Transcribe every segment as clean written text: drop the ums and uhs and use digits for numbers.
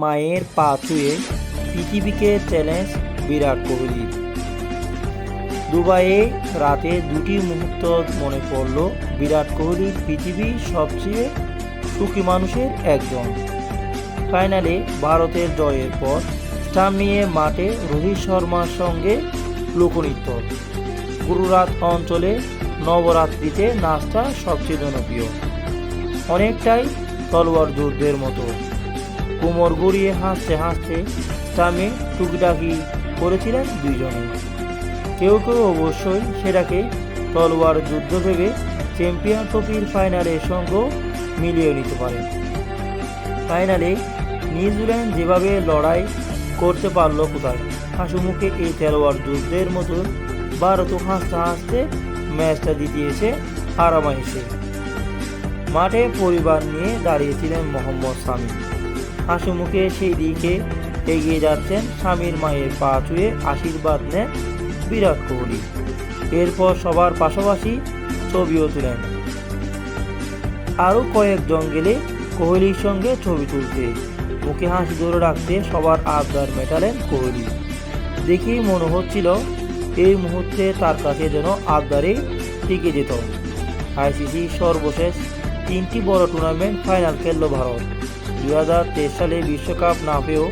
মায়ের পা ছুঁয়ে পৃথিবীকে চ্যালেঞ্জ বিরাট কোহলির। দুবাইয়ে রাতে দুটি মুহূর্ত মনে পড়ল বিরাট কোহলির পৃথিবীর সবচেয়ে সুখী মানুষের একজন। ফাইনালে ভারতের জয়ের পর স্টাম্প নিয়ে মাঠে রোহিত শর্মার সঙ্গে লোকনৃত্য। গুজরাট অঞ্চলে নবরাত্রিতে নাচটা সবচেয়ে জনপ্রিয়, অনেকটাই তলোয়ার যুদ্ধের মতো। কোমর গড়িয়ে হাসতে হাসতে স্টাম্পে টুকিটাকি করেছিলেন দুইজনে। কেউ কেউ অবশ্যই সেটাকে তলোয়ার যুদ্ধ ভেবে চ্যাম্পিয়ন ট্রফির ফাইনালের সঙ্গে মিলিয়ে নিতে পারেন। ফাইনালে নিউজিল্যান্ড যেভাবে লড়াই করতে পারল কোথায়, হাসিমুখে এই তলোয়ার যুদ্ধের মতো ভারতও হাসতে হাসতে ম্যাচটা জিতিয়েছে আরামাইশে। মাঠে পরিবার নিয়ে দাঁড়িয়েছিলেন মোহাম্মদ শামি। হাসিমুখে সেই দিকে এগিয়ে যাচ্ছেন, স্বামীর মায়ের পা ছুঁয়ে আশীর্বাদ নেন বিরাট কোহলি। এরপর সবার পাশাপাশি ছবিও তুলেন। আরও কয়েকজন গেলে কোহলির সঙ্গে ছবি তুলতে, মুখে হাসি ধরে রাখতে সবার আবদার মেটালেন কোহলি। দেখেই মনে হচ্ছিল এই মুহূর্তে তার কাছে যেন আবদারেই টিকে যেত। আইসিসি সর্বশেষ 3টি বড় টুর্নামেন্ট ফাইনাল খেলল ভারত। 2023 সালে বিশ্বকাপ না পেয়েও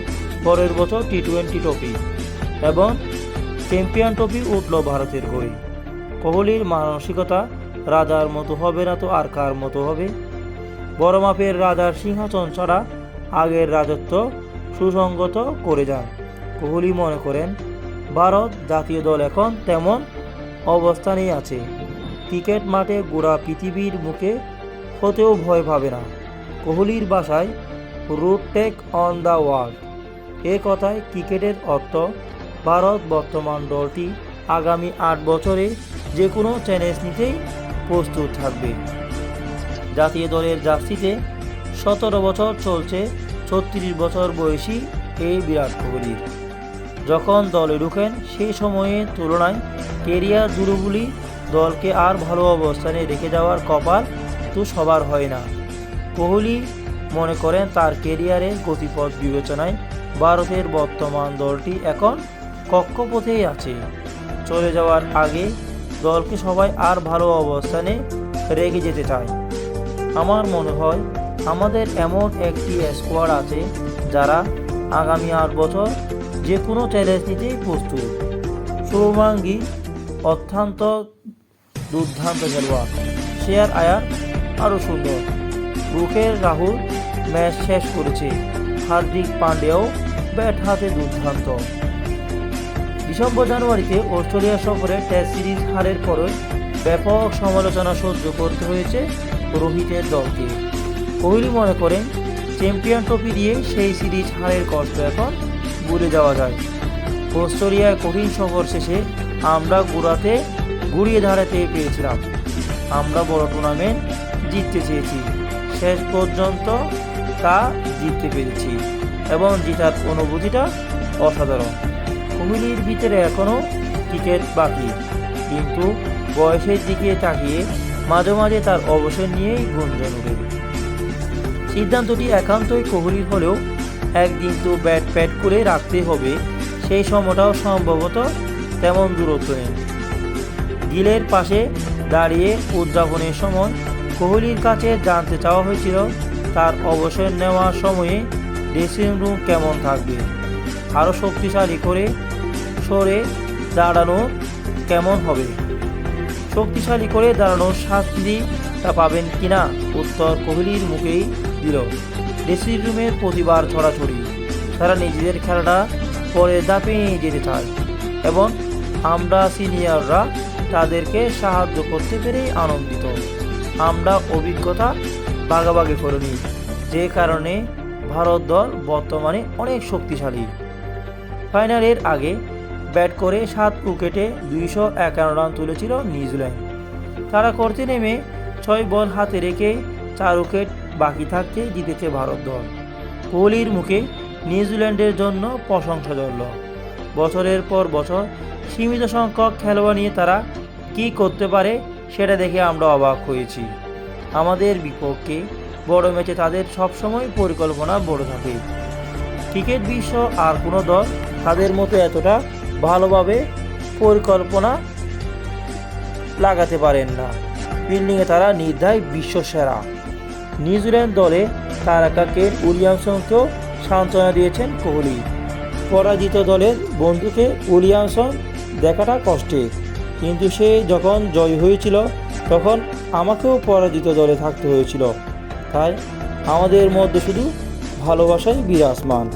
পরের বছর টি-20 ট্রফি এবং চ্যাম্পিয়ন ট্রফি উঠল ভারতের ঘরে। কোহলির মানসিকতা রাজার মতো হবে না তো আর কার মতো হবে? বড় মাপের রাজার সিংহাসন ছাড়া আগের রাজত্ব সুসংগত করে যান। কোহলি মনে করেন ভারত জাতীয় দল এখন তেমন অবস্থানেই আছে। ক্রিকেট মাঠে গোড়া পৃথিবীর মুখে হতেও ভয় পাবে না। কোহলির ভাষায় root take on the world. এ কথায় ক্রিকেটের অর্থ ভারত বর্তমান দলটি আগামী 8 বছরে যে কোনো চ্যালেঞ্জ নিতেই প্রস্তুত থাকবে। জাতীয় দলের জার্সিতে 17 বছর চলছে 36 বছর বয়সী এই বিরাট কোহলির। যখন দলে ঢুকেন সেই সময়ের তুলনায় কেরিয়ার জুড়ে বলি দলকে আর ভালো অবস্থানে রেখে যাওয়ার কপাল তো সবার হয় না। কোহলি মনে করেন তার কেরিয়ারের গতিপথ বিবেচনায় ভারতের বর্তমান দলটি এখন কক্ষপথেই আছে। চলে যাওয়ার আগে দলকে সবাই আর ভালো অবস্থানে রেখে যেতে চায়। আমার মনে হয় আমাদের এমন একটি স্কোয়াড আছে যারা আগামী 8 বছর যে কোনো চ্যালেঞ্জ নিতেই প্রস্তুত। শুভমান গিল অত্যন্ত দুর্দান্ত খেলোয়াড়, শ্রেয়াস আয়ার আরও সুন্দর, রাহুল ম্যাচ শেষ করেছে, হার্দিক পান্ডিয়াও ব্যাট হাতে দুর্দান্ত। ডিসেম্বর-জানুয়ারিতে অস্ট্রেলিয়া সফরে টেস্ট সিরিজ হারের পরে ব্যাপক সমালোচনা সহ্য করতে হয়েছে রোহিতের দলকে। কোহলি মনে করেন চ্যাম্পিয়ন ট্রফি দিয়ে সেই সিরিজ হারের কষ্ট এখন ভুলে যাওয়া যায়। অস্ট্রেলিয়ায় কঠিন সফর শেষে আমরা ঘুরিয়ে দাঁড়াতে পেরেছিলাম। আমরা বড় টুর্নামেন্ট জিততে চেয়েছি, শেষ পর্যন্ত তা জিততে পেরেছি এবং জেতার অনুভূতিটা অসাধারণ। কোহলির ভিতরে এখনও ক্রিকেট বাকি, কিন্তু বয়সের দিকে তাকিয়ে মাঝে মাঝে তার অবসর নিয়েই গুঞ্জন উঠে। সিদ্ধান্তটি একান্তই কোহলির হলেও একদিন তো ব্যাট প্যাট করে রাখতে হবে, সেই সময়টাও সম্ভবত তেমন দূরত্ব নেই। গিলের পাশে দাঁড়িয়ে উদযাপনের সময় কোহলির কাছে জানতে চাওয়া হয়েছিল তার অবসর নেওয়ার সময়ে ড্রেসিং রুম কেমন থাকবে, আরও শক্তিশালী করে সরে দাঁড়ানো কেমন হবে, শক্তিশালী করে দাঁড়ানোর শাস্তিটা পাবেন কিনা। উত্তর কোহলির মুখেই দিল, ড্রেসিং রুমের প্রতিবার ছড়াছড়ি। তারা নিজেদের খেলাটা পরে ধাপে নিয়ে যেতে চায় এবং আমরা সিনিয়ররা তাদেরকে সাহায্য করতে পেরেই আনন্দিত। আমরা অভিজ্ঞতা ভাগাভাগি করে নিই, যে কারণে ভারত দল বর্তমানে অনেক শক্তিশালী। ফাইনালের আগে ব্যাট করে 7 উইকেটে 251 রান তুলেছিল নিউজিল্যান্ড। তারা করতে নেমে 6 বল হাতে রেখে 4 উইকেট বাকি থাকতে জিতেছে ভারত দল। কোহলির মুখে নিউজিল্যান্ডের জন্য প্রশংসা জ্বলল। বছরের পর বছর সীমিত সংখ্যক খেলোয়াড় নিয়ে তারা কী করতে পারে সেটা দেখে আমরা অবাক হয়েছি। আমাদের বিপক্ষে বড় ম্যাচে তাদের সবসময় পরিকল্পনা বড় থাকে। ক্রিকেট বিশ্ব আর কোনো দল তাদের মতো এতটা ভালোভাবে পরিকল্পনা লাগাতে পারেন না। ফিল্ডিংয়ে তারা নির্দ্বিধায় বিশ্বসেরা। নিউজিল্যান্ড দলে তারকা কেন উইলিয়ামসনকেও সান্ত্বনা দিয়েছেন কোহলি। পরাজিত দলের বন্ধুকে উইলিয়ামসন দেখাটা কষ্টের, কিন্তু সে যখন জয় হয়েছিল তখন আমাকেও পরাজিত দলে থাকতে হয়েছিল। তাই আমাদের মধ্যে শুধু ভালোবাসাই বিরাজমান।